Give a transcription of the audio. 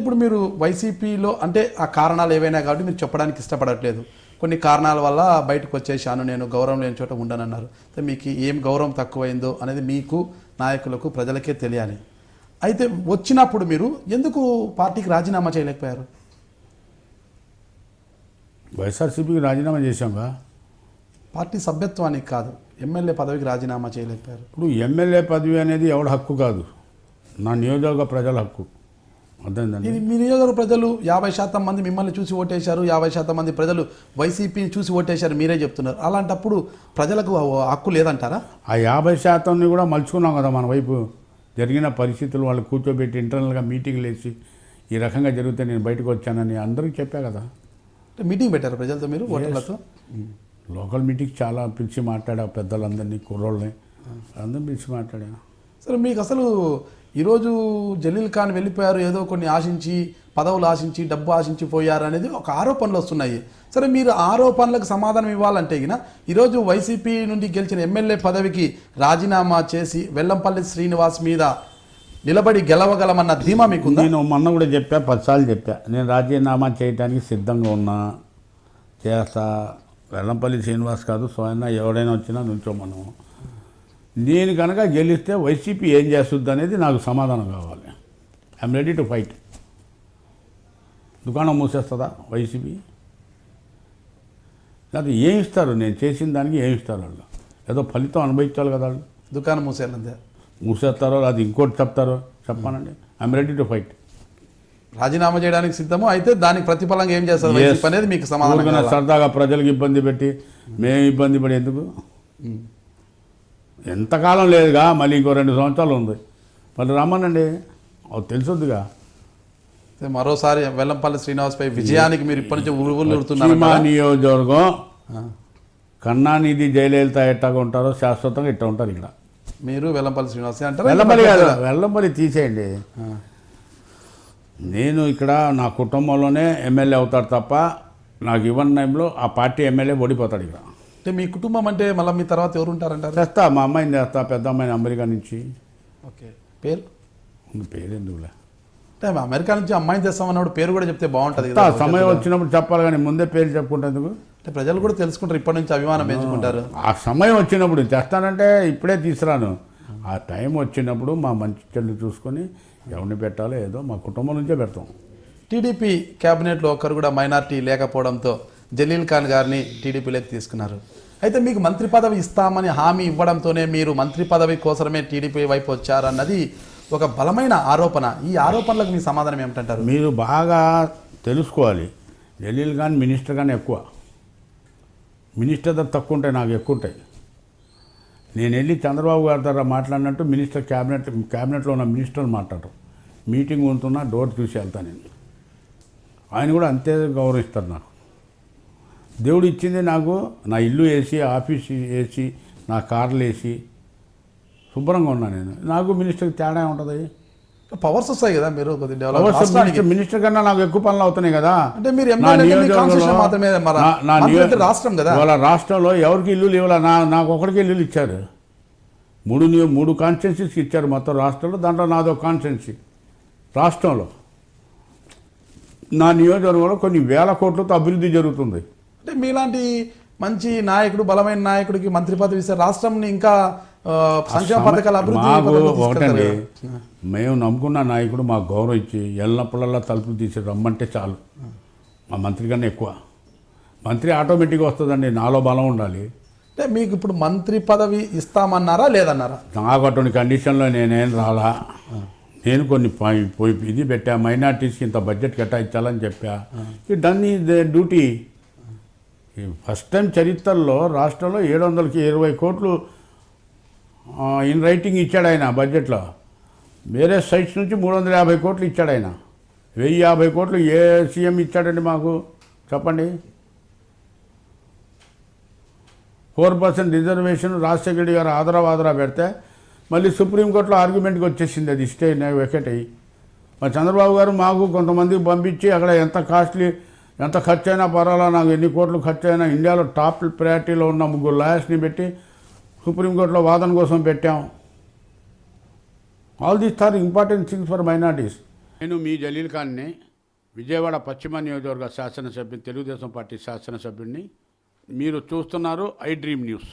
ఇప్పుడు మీరు వైసీపీలో అంటే ఆ కారణాలు ఏవైనా కాబట్టి మీరు చెప్పడానికి ఇష్టపడట్లేదు, కొన్ని కారణాల వల్ల బయటకు వచ్చేసాను, నేను గౌరవం లేని చోట ఉండనన్నారు. అయితే మీకు ఏం గౌరవం తక్కువైందో అనేది మీకు, నాయకులకు, ప్రజలకే తెలియాలి. అయితే వచ్చినప్పుడు మీరు ఎందుకు పార్టీకి రాజీనామా చేయలేకపోయారు? వైఎస్ఆర్సీపీకి రాజీనామా చేశాంగా. పార్టీ సభ్యత్వానికి కాదు, ఎమ్మెల్యే పదవికి రాజీనామా చేయలేకపోయారు. ఇప్పుడు ఎమ్మెల్యే పదవి అనేది ఎవడ హక్కు కాదు, నా నియోజకవర్గ ప్రజల హక్కు. అర్థమైందండి. ఇది మీ నియోజకవర్గ ప్రజలు 50% మంది మిమ్మల్ని చూసి ఓటేశారు, 50% మంది ప్రజలు వైసీపీని చూసి ఓటేశారు, మీరే చెప్తున్నారు. అలాంటప్పుడు ప్రజలకు హక్కు లేదంటారా? ఆ 50%ని కూడా మలుచుకున్నాం కదా మన వైపు. జరిగిన పరిస్థితులు వాళ్ళు కూర్చోబెట్టి ఇంటర్నల్గా మీటింగ్లు వేసి ఈ రకంగా జరిగితే నేను బయటకు వచ్చానని అందరికీ చెప్పా కదా. మీటింగ్ పెట్టారు ప్రజలతో మీరు, ఓటర్లతో? లోకల్ మీటింగ్ చాలా పిలిచి మాట్లాడా, పెద్దలందరినీ, కుర్రోళ్ళని అందరిని పిలిచి మాట్లాడా. సరే, మీకు అసలు ఈరోజు జలీల్ ఖాన్ వెళ్ళిపోయారు, ఏదో కొన్ని ఆశించి, పదవులు ఆశించి, డబ్బు ఆశించి పోయారు అనేది ఒక ఆరోపణలు వస్తున్నాయి. సరే, మీరు ఆరోపణలకు సమాధానం ఇవ్వాలంటే గిన ఈరోజు వైసీపీ నుండి గెలిచిన ఎమ్మెల్యే పదవికి రాజీనామా చేసి వెల్లంపల్లి శ్రీనివాస్ మీద నిలబడి గెలవగలమన్న ధీమా మీకుందా? నేను మొన్న కూడా చెప్పా, 10 సార్లు చెప్పా, నేను రాజీనామా చేయడానికి సిద్ధంగా ఉన్నా, చేస్తా. వెల్లంపల్లి శ్రీనివాస్ కాదు, స్వయం ఎవడైనా వచ్చినా నుంచోమను. నేను కనుక గెలిస్తే వైసీపీ ఏం చేస్తుంది అనేది నాకు సమాధానం కావాలి. I'm ready to fight. దుకాణం మూసేస్తుందా వైసీపీ? లేకపోతే ఏం ఇస్తారు? నేను చేసిన దానికి ఏమి ఇస్తారు వాళ్ళు? ఏదో ఫలితం అనుభవించాలి కదా వాళ్ళు. దుకాణం మూసేయాలంతే. మూసేస్తారో అది ఇంకోటి చెప్తారో చెప్పానండి. I'm ready to fight. రాజీనామా చేయడానికి సిద్ధము, అయితే దానికి ప్రతిఫలంగా ఏం చేస్తారు వైసీపీ అనేది మీకు సమాధానం. సరదాగా ప్రజలకు ఇబ్బంది పెట్టి మేము ఇబ్బంది పడి ఎందుకు? ఎంతకాలం లేదుగా, మళ్ళీ ఇంకో 2 సంవత్సరాలు ఉంది, మళ్ళీ రమ్మనండి, అది తెలుసుద్దిగా. మరోసారి వెల్లంపల్లి శ్రీనివాస్పై విజయానికి మీరు ఇప్పటి నుంచి ఉరువులుతున్నారు. మా నియోజకవర్గం కన్నానిధి, జయలలిత ఎట్టాగా ఉంటారో శాశ్వతంగా ఇట్లా ఉంటారు ఇక్కడ. మీరు వెల్లంపల్లి శ్రీనివాస్ అంటారు? వెల్లంపల్లి కాదు, వెల్లంపల్లి తీసేయండి. నేను ఇక్కడ నా కుటుంబంలోనే ఎమ్మెల్యే అవుతాడు తప్ప నాకు ఇవ్వని టైంలో ఆ పార్టీ ఎమ్మెల్యే ఓడిపోతాడు ఇక్కడ. అంటే మీ కుటుంబం అంటే మళ్ళీ మీ తర్వాత ఎవరు ఉంటారంటారు? చేస్తా, మా అమ్మాయిని చేస్తా, పెద్ద అమ్మాయిని అమెరికా నుంచి. ఓకే, పేరు? పేరు ఎందుకులే, అంటే అమెరికా నుంచి అమ్మాయిని తెస్తామన్నప్పుడు పేరు కూడా చెప్తే బాగుంటుంది. సమయం వచ్చినప్పుడు చెప్పాలి, కానీ ముందే పేరు చెప్పుకుంటేందుకు? అంటే ప్రజలు కూడా తెలుసుకుంటారు, ఇప్పటి నుంచి అభిమానం పెంచుకుంటారు. ఆ సమయం వచ్చినప్పుడు తెస్తానంటే ఇప్పుడే తీసుకురాను. ఆ టైం వచ్చినప్పుడు మా మంచి చెల్లి చూసుకొని ఎవరిని పెట్టాలో ఏదో మా కుటుంబం నుంచే పెడతాం. టీడీపీ క్యాబినెట్లో ఒక్కరు కూడా మైనార్టీ లేకపోవడంతో జలీల్ ఖాన్ గారిని టీడీపీలోకి తీసుకున్నారు. అయితే మీకు మంత్రి పదవి ఇస్తామని హామీ ఇవ్వడంతోనే మీరు మంత్రి పదవి కోసమే టీడీపీ వైపు వచ్చారన్నది ఒక బలమైన ఆరోపణ. ఈ ఆరోపణలకు మీ సమాధానం ఏమిటంటారు? మీరు బాగా తెలుసుకోవాలి, జలీల్ ఖాన్ మినిస్టర్ కానీ ఎక్కువ, మినిస్టర్ దగ్గర తక్కువ ఉంటాయి, నాకు ఎక్కువ ఉంటాయి. నేను వెళ్ళి చంద్రబాబు గారి దగ్గర మాట్లాడినట్టు మినిస్టర్ క్యాబినెట్లో ఉన్న మినిస్టర్లు మాట్లాడరు. మీటింగ్ ఉంటున్నా డోర్ చూసి వెళ్తాను నేను. ఆయన కూడా అంతే గౌరవిస్తారు నాకు. దేవుడు ఇచ్చింది నాకు, నా ఇల్లు వేసి, ఆఫీస్ వేసి, నా కార్లు వేసి శుభ్రంగా ఉన్నాను నేను. నాకు మినిస్టర్కి తేడా ఉంటుంది. పవర్స్ వస్తాయి కదా, మీరు మినిస్టర్ కన్నా నాకు ఎక్కువ పనులు అవుతున్నాయి కదా. అంటే మీరు రాష్ట్రం కదా, వాళ్ళ రాష్ట్రంలో ఎవరికి ఇల్లు ఇవ్వాల, నాకు ఒకరికి ఇల్లు ఇచ్చారు. 3 కాన్స్టిట్యున్సీస్ ఇచ్చారు మొత్తం రాష్ట్రంలో, దాంట్లో నాదో కాన్స్టిట్యున్సీ. రాష్ట్రంలో నా నియోజకవర్గంలో కొన్ని వేల కోట్లతో అభివృద్ధి జరుగుతుంది. అంటే మీలాంటి మంచి నాయకుడు, బలమైన నాయకుడికి మంత్రి పదవి ఇస్తే రాష్ట్రం ఇంకా సంక్షేమ పథకాల అభివృద్ధి. ఒకటండి, మేము నమ్ముకున్న నాయకుడు మాకు గౌరవం ఇచ్చి ఎల్లప్పుడల్లా తలుపులు తీసి రమ్మంటే చాలు. మా మంత్రి కన్నా ఎక్కువ. మంత్రి ఆటోమేటిక్గా వస్తుందండి, నాలో బలం ఉండాలి. అంటే మీకు ఇప్పుడు మంత్రి పదవి ఇస్తామన్నారా లేదన్నారా? నాకు అటువంటి కండిషన్లో నేనేం రాలా. నేను కొన్ని ఇది పెట్టా, మైనార్టీస్కి ఇంత బడ్జెట్ కేటాయించాలని చెప్పా. ఈ done is the duty. First time చరిత్రలో రాష్ట్రంలో 720 కోట్లు ఇన్ రైటింగ్ ఇచ్చాడు ఆయన బడ్జెట్లో. వేరే సైట్స్ నుంచి 350 కోట్లు ఇచ్చాడు ఆయన. 1050 కోట్లు ఏ సీఎం ఇచ్చాడండి మాకు చెప్పండి? 4% రిజర్వేషన్ రాజశేఖర రెడ్డి గారు ఆదరా పెడితే మళ్ళీ సుప్రీంకోర్టులో ఆర్గ్యుమెంట్కి వచ్చేసింది, అది స్టే వెకెట్ అయ్యి. మరి చంద్రబాబు గారు మాకు కొంతమందికి పంపించి అక్కడ ఎంత కాస్ట్లీ, ఎంత ఖర్చు అయినా పర్వాలా, నాకు ఎన్ని కోట్లు ఖర్చు అయినా ఇండియాలో టాప్ ప్రయారిటీలో ఉన్న 3 లాయర్స్ని పెట్టి సుప్రీంకోర్టులో వాదన కోసం పెట్టాం. All these are important things for minorities. నేను మీ జలీల్ ఖాన్ని, విజయవాడ పశ్చిమ నియోజకవర్గ శాసనసభ్యుని, తెలుగుదేశం పార్టీ శాసనసభ్యుడిని. మీరు చూస్తున్నారు ఐ డ్రీమ్ న్యూస్.